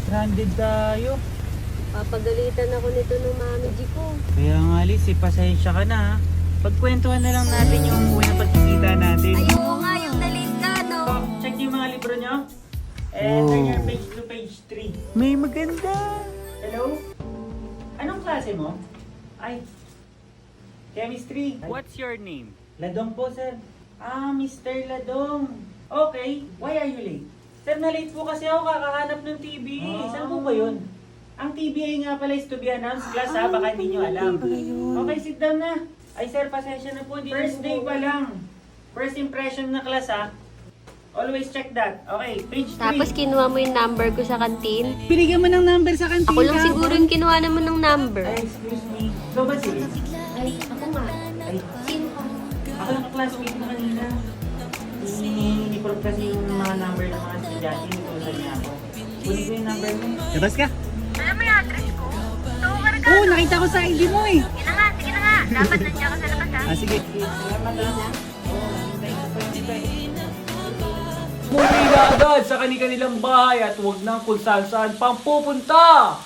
Stranded tayo. Papagalitan ako nito ng mami G ko. Kaya nga, Liz, pasensya ka na ha. Pagkwentuhan na lang natin yung unang pagkikita natin. Ayoko nga, yung nalit ka, no? So, check yung mga libro nyo. And turn your page to page 3. May maganda. Hello? Anong klase mo? Ay, chemistry. What's your name? Ladong po, sir. Ah, Mr. Ladong. Okay, why are you late? Sir, na-late po kasi ako kakahanap ng TBA. Saan po ba yun? Ang TBA nga pala is to be announced class ha, baka hindi nyo alam. Okay, sit down na. Ay sir, pasensya na po. First day pa lang. First impression na class ha. Always check that. Okay, page 3. Tapos kinuha mo yung number ko sa kantin. Binigyan mo ng number sa kantina. Ako lang siguro yung kinuha naman ng number. Ay, excuse me. Ikaw ba si Liz? Ay, ako nga. Ay, Sino ka? ako yung classmate mo kanina. Ni-prof kasi yung mga number ng mga estudyante. Inutusan niya ako. Kunin ko yung number mo. Labas ka. Alam mo yung address ko? Tawa ka rin ka. Oo, nakita ko sa ID mo eh. Sige na nga, sige na nga. Dapat nandiyan ka sa labas ha. Ah, sige. Salamat ha. Oo, hintay ko pa yung Muli na agad sa kanilang bahay at huwag nang kung saan saan pang pupunta.